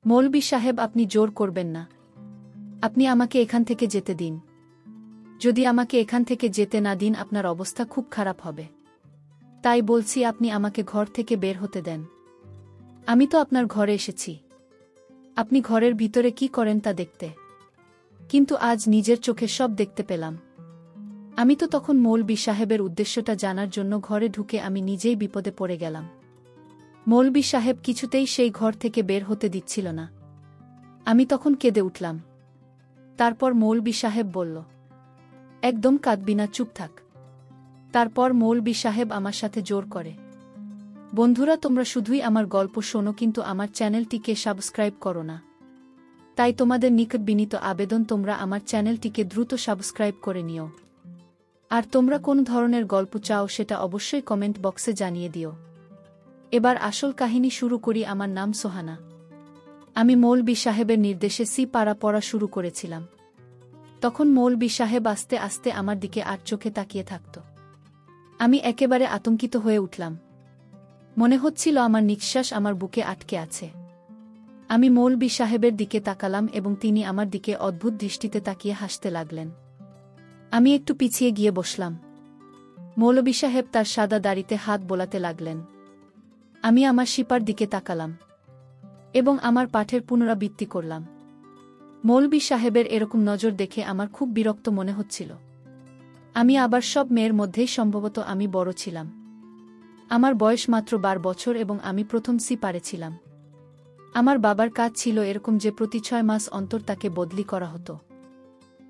মৌলভী সাহেব, আপনি জোর করবেন না। আপনি আমাকে এখান থেকে যেতে দিন। যদি আমাকে এখান থেকে যেতে না দিন আপনার অবস্থা খুব খারাপ হবে। তাই বলছি আপনি আমাকে ঘর থেকে বের হতে দেন। আমি তো আপনার ঘরে এসেছি। আপনি ঘরের ভিতরে কি করেন তা দেখতে। কিন্তু আজ নিজের চোখে সব দেখতে পেলাম। আমি তো তখন মৌলভী সাহেবের উদ্দেশ্যটা জানার জন্য ঘরে ঢুকে আমি নিজেই বিপদে পড়ে গেলাম। মৌলভী সাহেব কিছুতেই সেই ঘর থেকে বের হতে দিচ্ছিল না। আমি তখন কেঁদে উঠলাম। তারপর মৌলভী সাহেব বলল, একদম কাঁদবি না, চুপ থাক। তারপর মৌলভী সাহেব আমার সাথে জোর করে, বন্ধুরা তোমরা শুধুই আমার গল্প শোনো কিন্তু আমার চ্যানেলটিকে সাবস্ক্রাইব করো না। তাই তোমাদের নিকট বিনীত আবেদন তোমরা আমার চ্যানেলটিকে দ্রুত সাবস্ক্রাইব করে নিও। আর তোমরা কোন ধরনের গল্প চাও সেটা অবশ্যই কমেন্ট বক্সে জানিয়ে দিও। এবার আসল কাহিনী শুরু করি। আমার নাম সোহানা। আমি মৌলভী সাহেবের নির্দেশে পাড়া পড়া শুরু করেছিলাম। তখন মৌলভী সাহেব আস্তে আস্তে আমার দিকে আর চোখে তাকিয়ে থাকত। আমি একেবারে আতঙ্কিত হয়ে উঠলাম। মনে হচ্ছিল আমার নিঃশ্বাস আমার বুকে আটকে আছে। আমি মৌলভী সাহেবের দিকে তাকালাম এবং তিনি আমার দিকে অদ্ভুত দৃষ্টিতে তাকিয়ে হাসতে লাগলেন। আমি একটু পিছিয়ে গিয়ে বসলাম। মৌলভী সাহেব তার সাদা দাড়িতে হাত বোলাতে লাগলেন। আমি আমার শিপার দিকে তাকালাম এবং আমার পাঠের পুনরাবৃত্তি করলাম। মৌলভী সাহেবের এরকম নজর দেখে আমার খুব বিরক্ত মনে হচ্ছিল। আমি আবার সব মেয়ের মধ্যেই সম্ভবত আমি বড় ছিলাম। আমার বয়স মাত্র 12 বছর এবং আমি প্রথম পারে ছিলাম। আমার বাবার কাজ ছিল এরকম যে প্রতি 6 মাস অন্তর তাকে বদলি করা হতো।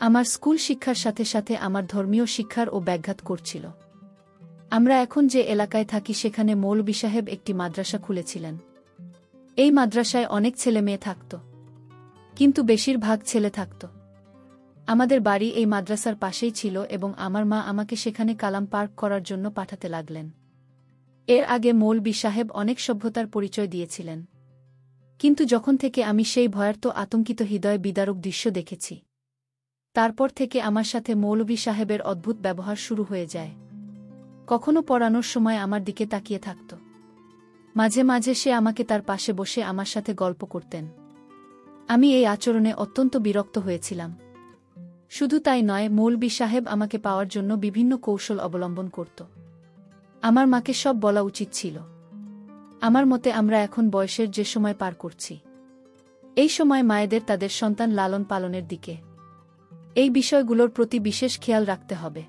আমার স্কুল শিক্ষার সাথে সাথে আমার ধর্মীয় শিক্ষার ও ব্যাঘাত করছিল। আমরা এখন যে এলাকায় থাকি সেখানে মৌলভী সাহেব একটি মাদ্রাসা খুলেছিলেন। এই মাদ্রাসায় অনেক ছেলে মেয়ে থাকত, কিন্তু বেশিরভাগ ছেলে থাকত। আমাদের বাড়ি এই মাদ্রাসার পাশেই ছিল এবং আমার মা আমাকে সেখানে কালাম পার্ক করার জন্য পাঠাতে লাগলেন। এর আগে মৌলভী সাহেব অনেক সভ্যতার পরিচয় দিয়েছিলেন, কিন্তু যখন থেকে আমি সেই ভয়ার্ত আতঙ্কিত হৃদয় বিদারক দৃশ্য দেখেছি, তারপর থেকে আমার সাথে মৌলভী সাহেবের অদ্ভুত ব্যবহার শুরু হয়ে যায়। কখনো পড়ানোর সময় আমার দিকে তাকিয়ে থাকত। মাঝে মাঝে সে আমাকে তার পাশে বসে আমার সাথে গল্প করতেন। আমি এই আচরণে অত্যন্ত বিরক্ত হয়েছিলাম। শুধু তাই নয়, মৌলভী সাহেব আমাকে পাওয়ার জন্য বিভিন্ন কৌশল অবলম্বন করত। আমার মাকে সব বলা উচিত ছিল। আমার মতে আমরা এখন বয়সের যে সময় পার করছি, এই সময় মায়েদের তাদের সন্তান লালন পালনের দিকে এই বিষয়গুলোর প্রতি বিশেষ খেয়াল রাখতে হবে।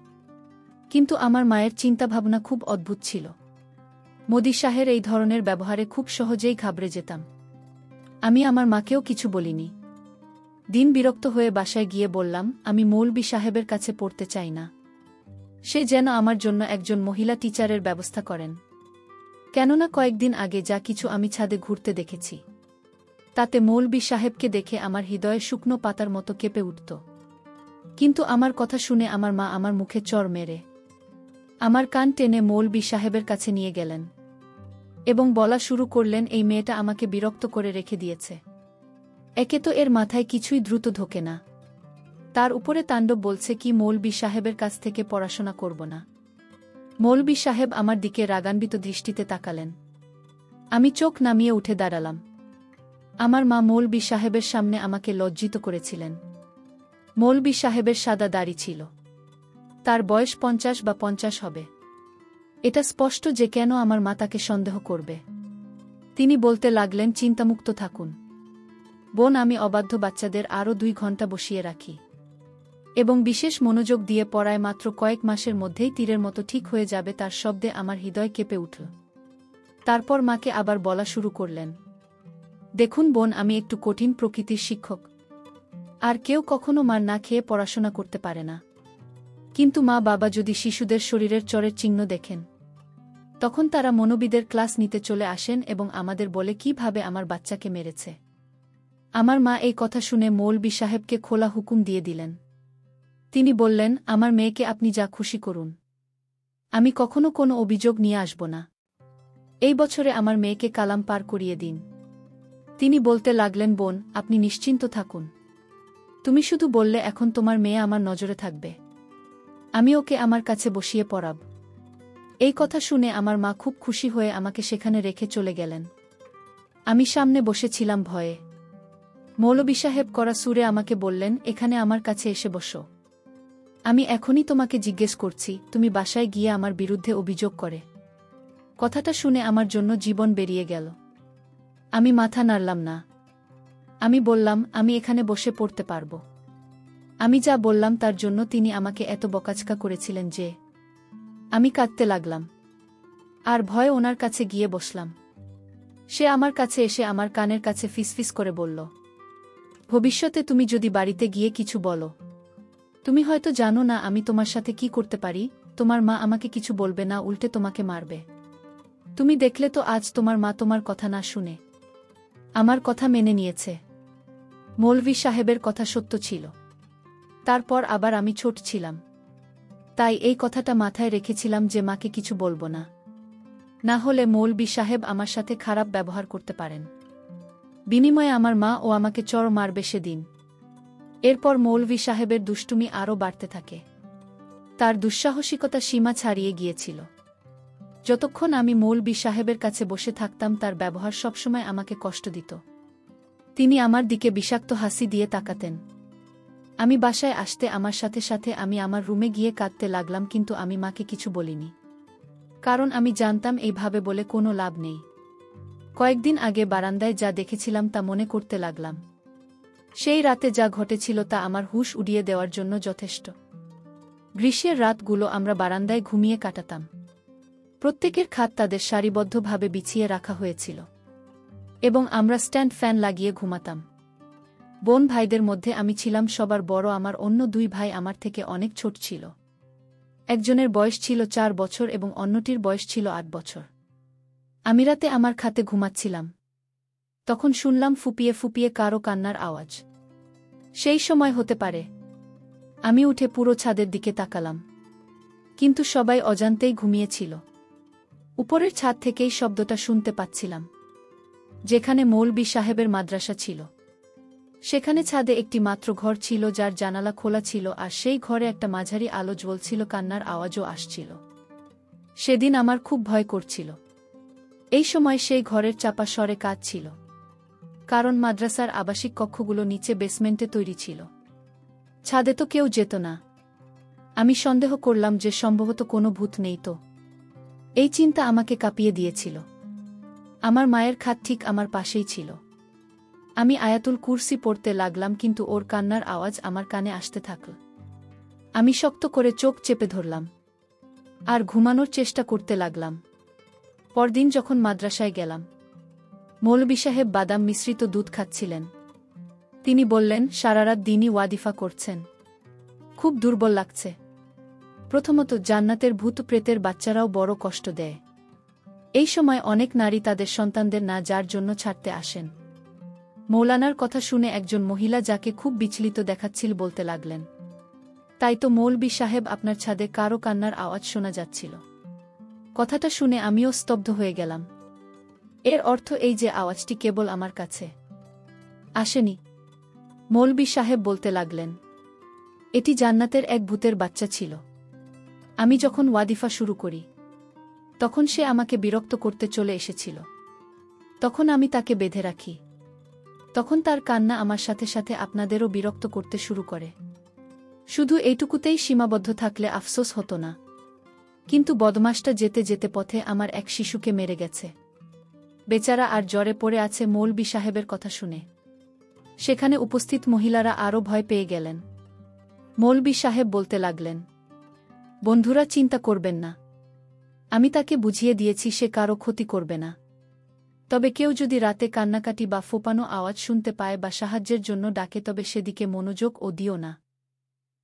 কিন্তু আমার মায়ের চিন্তাভাবনা খুব অদ্ভুত ছিল। মোদি শাহের এই ধরনের ব্যবহারে খুব সহজেই ঘাবড়ে যেতাম। আমি আমার মাকেও কিছু বলিনি। দিন বিরক্ত হয়ে বাসায় গিয়ে বললাম, আমি মৌলভী সাহেবের কাছে পড়তে চাই না। সে যেন আমার জন্য একজন মহিলা টিচারের ব্যবস্থা করেন। কেননা কয়েকদিন আগে যা কিছু আমি ছাদে ঘুরতে দেখেছি, তাতে মৌলভী সাহেবকে দেখে আমার হৃদয়ে শুকনো পাতার মতো কেঁপে উঠত। কিন্তু আমার কথা শুনে আমার মা আমার মুখে চড় মেরে আমার কান টেনে মৌলভী সাহেবের কাছে নিয়ে গেলেন এবং বলা শুরু করলেন, এই মেয়েটা আমাকে বিরক্ত করে রেখে দিয়েছে। একে তো এর মাথায় কিছুই দ্রুত ঢোকে না, তার উপরে তাণ্ডব বলছে কি মৌলভী সাহেবের কাছ থেকে পড়াশোনা করব না। মৌলভী সাহেব আমার দিকে রাগান্বিত দৃষ্টিতে তাকালেন। আমি চোখ নামিয়ে উঠে দাঁড়ালাম। আমার মা মৌলভী সাহেবের সামনে আমাকে লজ্জিত করেছিলেন। মৌলভী সাহেবের সাদা দাড়ি ছিল। তার বয়স 50 বা 50 হবে। এটা স্পষ্ট যে কেন আমার মা তাকে সন্দেহ করবে। তিনি বলতে লাগলেন, চিন্তামুক্ত থাকুন বোন, আমি অবাধ্য বাচ্চাদের আরও 2 ঘন্টা বসিয়ে রাখি এবং বিশেষ মনোযোগ দিয়ে পড়ায় মাত্র কয়েক মাসের মধ্যেই তীরের মতো ঠিক হয়ে যাবে। তার শব্দে আমার হৃদয় কেঁপে উঠল। তারপর মাকে আবার বলা শুরু করলেন, দেখুন বোন, আমি একটু কঠিন প্রকৃতির শিক্ষক, আর কেউ কখনো মার না খেয়ে পড়াশোনা করতে পারে না। কিন্তু মা বাবা যদি শিশুদের শরীরের চরের চিহ্ন দেখেন, তখন তারা মনোবিদের ক্লাস নিতে চলে আসেন এবং আমাদের বলে কিভাবে আমার বাচ্চাকে মেরেছে। আমার মা এই কথা শুনে মৌলভী সাহেবকে খোলা হুকুম দিয়ে দিলেন। তিনি বললেন, আমার মেয়েকে আপনি যা খুশি করুন, আমি কখনো কোনো অভিযোগ নিয়ে আসব না। এই বছরে আমার মেয়েকে কালাম পার করিয়ে দিন। তিনি বলতে লাগলেন, বোন, আপনি নিশ্চিন্ত থাকুন। তুমি শুধু বললে এখন তোমার মেয়ে আমার নজরে থাকবে, আমি ওকে আমার কাছে বসিয়ে পড়াব। এই কথা শুনে আমার মা খুব খুশি হয়ে আমাকে সেখানে রেখে চলে গেলেন। আমি সামনে বসেছিলাম ভয়ে। মৌলভী সাহেব কড়া সুরে আমাকে বললেন, এখানে আমার কাছে এসে বসো। আমি এখনই তোমাকে জিজ্ঞেস করছি, তুমি বাসায় গিয়ে আমার বিরুদ্ধে অভিযোগ করে। কথাটা শুনে আমার জন্য জীবন বেরিয়ে গেল। আমি মাথা নাড়লাম না। আমি বললাম, আমি এখানে বসে পড়তে পারব। আমি যা বললাম তার জন্য তিনি আমাকে এত বকাঝকা করেছিলেন যে আমি কাঁদতে লাগলাম। আর ভয়ে ওনার কাছে গিয়ে বসলাম। সে আমার কাছে এসে আমার কানের কাছে ফিসফিস করে বলল, ভবিষ্যতে তুমি যদি বাড়িতে গিয়ে কিছু বলো, তুমি হয়তো জানো না আমি তোমার সাথে কি করতে পারি। তোমার মা আমাকে কিছু বলবে না, উল্টে তোমাকে মারবে। তুমি দেখলে তো আজ তোমার মা তোমার কথা না শুনে আমার কথা মেনে নিয়েছে। মৌলভী সাহেবের কথা সত্য ছিল। তারপর আবার আমি ছোট ছিলাম, তাই এই কথাটা মাথায় রেখেছিলাম যে মাকে কিছু বলবো না, না হলে মৌলভী সাহেব আমার সাথে খারাপ ব্যবহার করতে পারেন। বিনিময়ে আমার মা ও আমাকে চড় মারবে সেদিন। এরপর মৌলভী সাহেবের দুষ্টুমি আরও বাড়তে থাকে। তার দুঃসাহসিকতা সীমা ছাড়িয়ে গিয়েছিল। যতক্ষণ আমি মৌলভী সাহেবের কাছে বসে থাকতাম তার ব্যবহার সবসময় আমাকে কষ্ট দিত। তিনি আমার দিকে বিষাক্ত হাসি দিয়ে তাকাতেন। আমি বাসায় আসতে আমার সাথে সাথে আমি আমার রুমে গিয়ে কাঁদতে লাগলাম, কিন্তু আমি মাকে কিছু বলিনি। কারণ আমি জানতাম এইভাবে বলে কোনো লাভ নেই। কয়েকদিন আগে বারান্দায় যা দেখেছিলাম তা মনে করতে লাগলাম। সেই রাতে যা ঘটেছিল তা আমার হুঁশ উড়িয়ে দেওয়ার জন্য যথেষ্ট। গ্রীষ্মের রাতগুলো আমরা বারান্দায় ঘুমিয়ে কাটাতাম। প্রত্যেকের খাট তাদের সারিবদ্ধভাবে বিছিয়ে রাখা হয়েছিল এবং আমরা স্ট্যান্ড ফ্যান লাগিয়ে ঘুমাতাম। বোন ভাইদের মধ্যে আমি ছিলাম সবার বড়। আমার অন্য দুই ভাই আমার থেকে অনেক ছোট ছিল। একজনের বয়স ছিল 4 বছর এবং অন্যটির বয়স ছিল 8 বছর। আমি রাতে আমার খাটে ঘুমাচ্ছিলাম। তখন শুনলাম ফুপিয়ে ফুপিয়ে কারো কান্নার আওয়াজ। সেই সময় হতে পারে। আমি উঠে পুরো ছাদের দিকে তাকালাম, কিন্তু সবাই অজান্তেই ঘুমিয়েছিল। উপরের ছাদ থেকেই শব্দটা শুনতে পাচ্ছিলাম। যেখানে মৌলভী সাহেবের মাদ্রাসা ছিল সেখানে ছাদে একটি মাত্র ঘর ছিল যার জানালা খোলা ছিল, আর সেই ঘরে একটা মাঝারি আলো জ্বলছিল। কান্নার আওয়াজও আসছিল। সেদিন আমার খুব ভয় করছিল। এই সময় সেই ঘরের চাপা স্বরে কাজ ছিল, কারণ মাদ্রাসার আবাসিক কক্ষগুলো নিচে বেসমেন্টে তৈরি ছিল। ছাদে তো কেউ যেত না। আমি সন্দেহ করলাম যে সম্ভবত কোনো ভূত নেই তো। এই চিন্তা আমাকে কাঁপিয়ে দিয়েছিল। আমার মায়ের খাট ঠিক আমার পাশেই ছিল। আমি আয়াতুল কুরসি পড়তে লাগলাম, কিন্তু ওর কান্নার আওয়াজ আমার কানে আসতে থাকল। আমি শক্ত করে চোখ চেপে ধরলাম আর ঘুমানোর চেষ্টা করতে লাগলাম। পরদিন যখন মাদ্রাসায় গেলাম, মৌলভী সাহেব বাদাম মিশ্রিত দুধ খাচ্ছিলেন। তিনি বললেন, সারারাত দিনই ওয়াদিফা করছেন, খুব দুর্বল লাগছে। প্রথমত, জান্নাতের ভূত প্রেতের বাচ্চারাও বড় কষ্ট দেয়। এই সময় অনেক নারী তাদের সন্তানদের না যার জন্য ছাড়তে আসেন। মৌলানার কথা শুনে একজন মহিলা যাকে খুব বিচলিত দেখাচ্ছিল বলতে লাগলেন, তাই তো মৌলভী সাহেব, আপনার ছাদে কারো কান্নার আওয়াজ শোনা যাচ্ছিল। কথাটা শুনে আমিও স্তব্ধ হয়ে গেলাম। এর অর্থ এই যে আওয়াজটি কেবল আমার কাছে আসেনি। মৌলভী সাহেব বলতে লাগলেন, এটি জান্নাতের এক ভূতের বাচ্চা ছিল। আমি যখন ওয়াদিফা শুরু করি তখন সে আমাকে বিরক্ত করতে চলে এসেছিল। তখন আমি তাকে বেঁধে রাখি। তখন তার কান্না আমার সাথে সাথে আপনাদেরও বিরক্ত করতে শুরু করে। শুধু এইটুকুতেই সীমাবদ্ধ থাকলে আফসোস হতো না, কিন্তু বদমাসটা যেতে যেতে পথে আমার এক শিশুকে মেরে গেছে। বেচারা আর জ্বরে পড়ে আছে। মৌলভী সাহেবের কথা শুনে সেখানে উপস্থিত মহিলারা আরও ভয় পেয়ে গেলেন। মৌলভী সাহেব বলতে লাগলেন, বন্ধুরা, চিন্তা করবেন না। আমি তাকে বুঝিয়ে দিয়েছি সে কারো ক্ষতি করবে না। তবে কেউ যদি রাতে কান্নাকাটি বা ফোপানো আওয়াজ শুনতে পায় বা সাহায্যের জন্য ডাকে তবে সেদিকে মনোযোগ ও দিও না।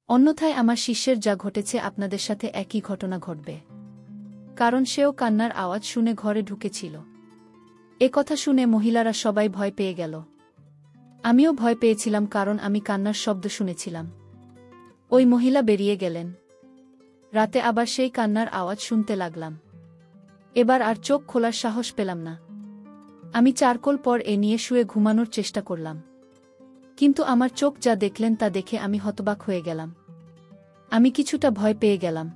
অন্যথায় আমার শিষ্যের যা ঘটেছে আপনাদের সাথে একই ঘটনা ঘটবে, কারণ সেও কান্নার আওয়াজ শুনে ঘরে ঢুকেছিল। এ কথা শুনে মহিলারা সবাই ভয় পেয়ে গেল। আমিও ভয় পেয়েছিলাম, কারণ আমি কান্নার শব্দ শুনেছিলাম। ওই মহিলা বেরিয়ে গেলেন। রাতে আবার সেই কান্নার আওয়াজ শুনতে লাগলাম। এবার আর চোখ খোলার সাহস পেলাম না। আমি চারকোল পর এ নিয়ে শুয়ে ঘুমানোর চেষ্টা করলাম, কিন্তু আমার চোখ যা দেখলেন তা দেখে আমি হতবাক হয়ে গেলাম। আমি কিছুটা ভয় পেয়ে গেলাম।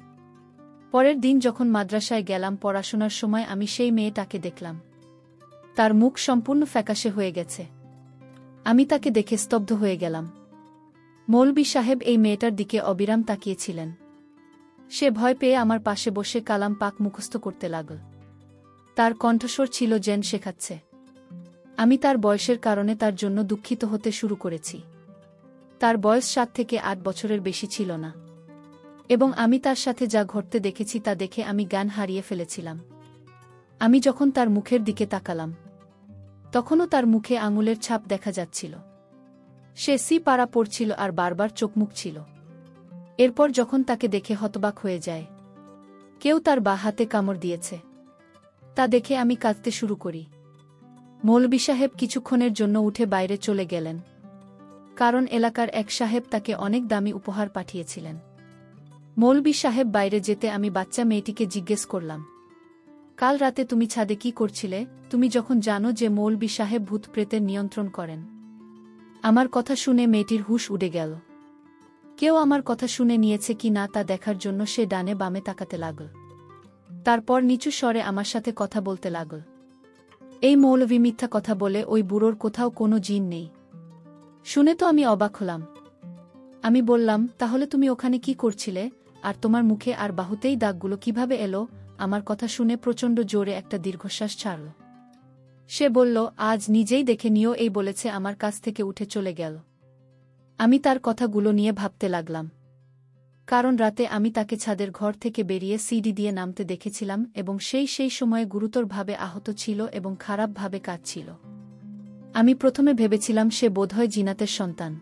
পরের দিন যখন মাদ্রাসায় গেলাম পড়াশোনার সময়, আমি সেই মেয়েটাকে দেখলাম। তার মুখ সম্পূর্ণ ফ্যাকাশে হয়ে গেছে। আমি তাকে দেখে স্তব্ধ হয়ে গেলাম। মৌলভী সাহেব এই মেয়েটার দিকে অবিরাম তাকিয়েছিলেন। সে ভয় পেয়ে আমার পাশে বসে কালাম পাক মুখস্থ করতে লাগল। তার কণ্ঠস্বর ছিল যেন শেখাচ্ছে। আমি তার বয়সের কারণে তার জন্য দুঃখিত হতে শুরু করেছি। তার বয়স 7 থেকে 8 বছরের বেশি ছিল না, এবং আমি তার সাথে যা ঘটতে দেখেছি তা দেখে আমি জ্ঞান হারিয়ে ফেলেছিলাম। আমি যখন তার মুখের দিকে তাকালাম, তখনও তার মুখে আঙুলের ছাপ দেখা যাচ্ছিল। সে পাড়া পড়ছিল আর বারবার চোখমুখ ছিল। এরপর যখন তাকে দেখে হতবাক হয়ে যায়, কেউ তার বাঁ হাতে কামড় দিয়েছে, তা দেখে আমি কাঁদতে শুরু করি। মৌলভী সাহেব কিছুক্ষণের জন্য উঠে বাইরে চলে গেলেন, কারণ এলাকার এক সাহেব তাকে অনেক দামি উপহার পাঠিয়েছিলেন। মৌলভী সাহেব বাইরে যেতে আমি বাচ্চা মেয়েটিকে জিজ্ঞেস করলাম, কাল রাতে তুমি ছাদে কি করছিলে, তুমি যখন জানো যে মৌলভী সাহেব ভূত প্রেতের নিয়ন্ত্রণ করেন? আমার কথা শুনে মেয়েটির হুঁশ উড়ে গেল। কেউ আমার কথা শুনে নিয়েছে কি না তা দেখার জন্য সে ডানে বামে তাকাতে লাগল। তারপর নিচু স্বরে আমার সাথে কথা বলতে লাগল। এই মৌলভী মিথ্যা কথা বলে, ওই বুড়োর কোথাও কোনো জিন নেই। শুনে তো আমি অবাক হলাম। আমি বললাম, তাহলে তুমি ওখানে কি করছিলে, আর তোমার মুখে আর বাহুতেই দাগগুলো কিভাবে এলো? আমার কথা শুনে প্রচণ্ড জোরে একটা দীর্ঘশ্বাস ছাড়ল। সে বলল, আজ নিজেই দেখে নিও, এই বলেছে আমার কাছ থেকে উঠে চলে গেল। আমি তার কথাগুলো নিয়ে ভাবতে লাগলাম, কারণ রাতে আমি তাকে ছাদের ঘর থেকে বেরিয়ে সিঁড়ি দিয়ে নামতে দেখেছিলাম, এবং সেই সময়ে গুরুতরভাবে আহত ছিল এবং খারাপভাবে কাঁদছিল। আমি প্রথমে ভেবেছিলাম সে বোধহয় জিনাতের সন্তান,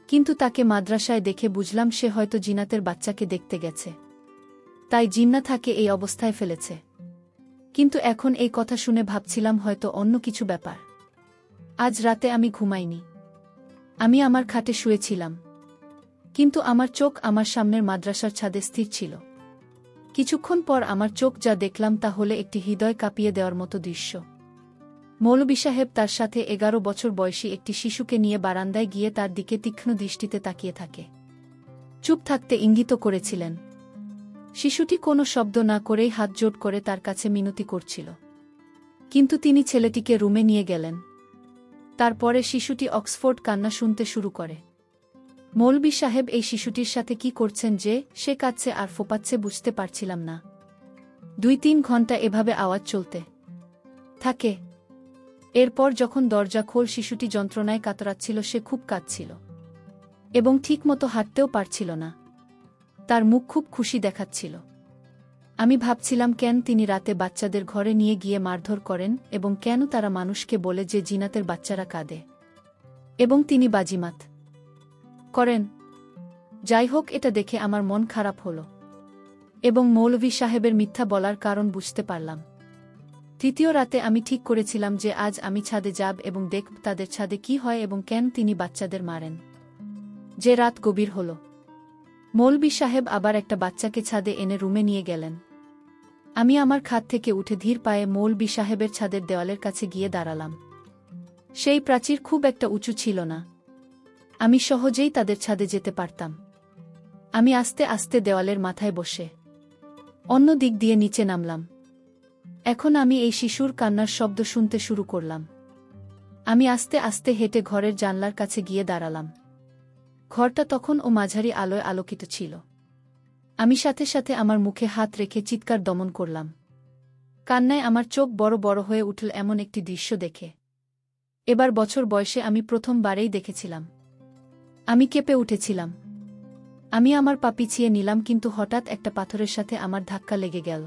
কিন্তু তাকে মাদ্রাসায় দেখে বুঝলাম সে হয়তো জিনাতের বাচ্চাকে দেখতে গেছে, তাই জিন্না থাকে এই অবস্থায় ফেলেছে। কিন্তু এখন এই কথা শুনে ভাবছিলাম হয়তো অন্য কিছু ব্যাপার। আজ রাতে আমি ঘুমাইনি। আমি আমার খাটে শুয়েছিলাম, কিন্তু আমার চোখ আমার সামনের মাদ্রাসার ছাদে স্থির ছিল। কিছুক্ষণ পর আমার চোখ যা দেখলাম তা হলে একটি হৃদয় কাঁপিয়ে দেওয়ার মতো দৃশ্য। মৌলভী সাহেব তার সাথে 11 বছর বয়সী একটি শিশুকে নিয়ে বারান্দায় গিয়ে তার দিকে তীক্ষ্ণ দৃষ্টিতে তাকিয়ে থাকে। চুপ থাকতে ইঙ্গিত করেছিলেন। শিশুটি কোনো শব্দ না করেই হাত জোড় করে তার কাছে মিনতি করছিল, কিন্তু তিনি ছেলেটিকে রুমে নিয়ে গেলেন। তারপরে শিশুটি অক্সফোর্ড কান্না শুনতে শুরু করে। মৌলভী সাহেব এই শিশুটির সাথে কি করছেন যে সে কাঁদছে আর ফোঁপাচ্ছে বুঝতে পারছিলাম না। 2-3 ঘন্টা এভাবে আওয়াজ চলতে থাকে। এরপর যখন দরজা খোল, শিশুটি যন্ত্রণায় কাতরাচ্ছিল, সে খুব কাঁদছিল এবং ঠিকমতো হাঁটতেও পারছিল না। তার মুখ খুব খুশি দেখাচ্ছিল। আমি ভাবছিলাম কেন তিনি রাতে বাচ্চাদের ঘরে নিয়ে গিয়ে মারধর করেন, এবং কেন তারা মানুষকে বলে যে জিনাতের বাচ্চারা কাঁদে, এবং তিনি বাজিমাত করেন। যাই হোক, এটা দেখে আমার মন খারাপ হল, এবং মৌলভী সাহেবের মিথ্যা বলার কারণ বুঝতে পারলাম। তৃতীয় রাতে আমি ঠিক করেছিলাম যে আজ আমি ছাদে যাব এবং দেখব তাদের ছাদে কি হয় এবং কেন তিনি বাচ্চাদের মারেন। যে রাত গভীর হল, মৌলভী সাহেব আবার একটা বাচ্চাকে ছাদে এনে রুমে নিয়ে গেলেন। আমি আমার খাট থেকে উঠে ধীর পায়ে মৌলভী সাহেবের ছাদের দেওয়ালের কাছে গিয়ে দাঁড়ালাম। সেই প্রাচীর খুব একটা উঁচু ছিল না, আমি সহজেই তাদের ছাদে যেতে পারতাম। আমি আস্তে আস্তে দেওয়ালের মাথায় বসে অন্য দিক দিয়ে নিচে নামলাম। এখন আমি এই শিশুর কান্নার শব্দ শুনতে শুরু করলাম। আমি আস্তে আস্তে হেঁটে ঘরের জানলার কাছে গিয়ে দাঁড়ালাম। ঘরটা তখন মাঝারি আলোয় আলোকিত ছিল। আমি সাথে সাথে আমার মুখে হাত রেখে চিৎকার দমন করলাম। কান্নায় আমার চোখ বড় বড় হয়ে উঠল এমন একটি দৃশ্য দেখে। এবার বছর বয়সে আমি প্রথমবারেই দেখেছিলাম। আমি কেঁপে উঠেছিলাম। আমি আমার পা পিছিয়ে নিলাম, কিন্তু হঠাৎ একটা পাথরের সাথে আমার ধাক্কা লেগে গেল।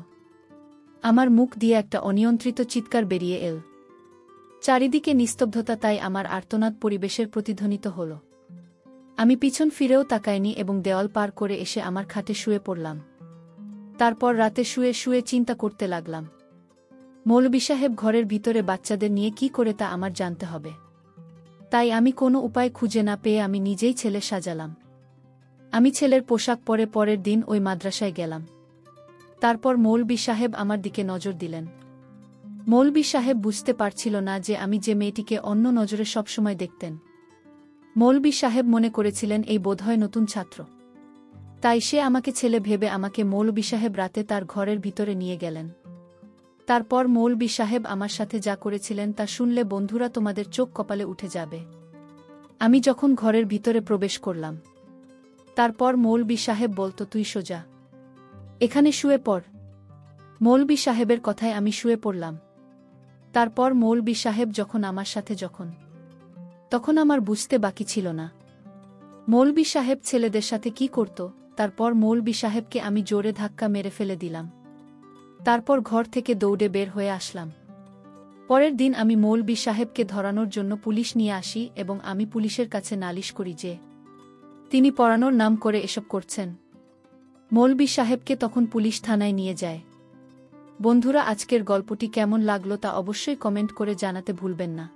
আমার মুখ দিয়ে একটা অনিয়ন্ত্রিত চিৎকার বেরিয়ে এল। চারিদিকে নিস্তব্ধতা, তাই আমার আর্তনাদ পরিবেশের প্রতিধ্বনিত হল। আমি পিছন ফিরেও তাকাইনি এবং দেওয়াল পার করে এসে আমার খাটে শুয়ে পড়লাম। তারপর রাতে শুয়ে শুয়ে চিন্তা করতে লাগলাম, মৌলভী সাহেব ঘরের ভিতরে বাচ্চাদের নিয়ে কি করে তা আমার জানতে হবে। তাই আমি কোনো উপায় খুঁজে না পেয়ে আমি নিজেই ছেলে সাজালাম। আমি ছেলের পোশাক পরে পরের দিন ওই মাদ্রাসায় গেলাম। তারপর মৌলভী সাহেব আমার দিকে নজর দিলেন। মৌলভী সাহেব বুঝতে পারছিল না যে আমি যে মেয়েটিকে অন্য নজরে সবসময় দেখতেন। মৌলভী সাহেব মনে করেছিলেন এই বোধহয় নতুন ছাত্র, তাই সে আমাকে ছেলে ভেবে আমাকে মৌলভী সাহেব রাতে তার ঘরের ভিতরে নিয়ে গেলেন। তারপর মৌলভী সাহেব আমার সাথে যা করেছিলেন তা শুনলে বন্ধুরা তোমাদের চোখ কপালে উঠে যাবে। আমি যখন ঘরের ভিতরে প্রবেশ করলাম, তারপর মৌলবি সাহেব বলতো, তুই সোজা এখানে শুয়ে পড়। মৌলবি সাহেবের কথায় আমি শুয়ে পড়লাম। তারপর মৌলবি সাহেব যখন আমার সাথে তখন আমার বুঝতে বাকি ছিল না মৌলবি সাহেব ছেলেদের সাথে কি করত। তারপর মৌলবি সাহেবকে আমি জোরে ধাক্কা মেরে ফেলে দিলাম। তারপর ঘর থেকে দৌড়ে বের হয়ে আসলাম। পরের দিন আমি মৌলবি সাহেবকে ধরানোর জন্য পুলিশ নিয়ে আসি এবং আমি পুলিশের কাছে নালিশ করি যে তিনি পড়ানোর নাম করে এসব করছেন। মৌলবি সাহেবকে তখন পুলিশ থানায় নিয়ে যায়। বন্ধুরা, আজকের গল্পটি কেমন লাগলো তা অবশ্যই কমেন্ট করে জানাতে ভুলবেন না।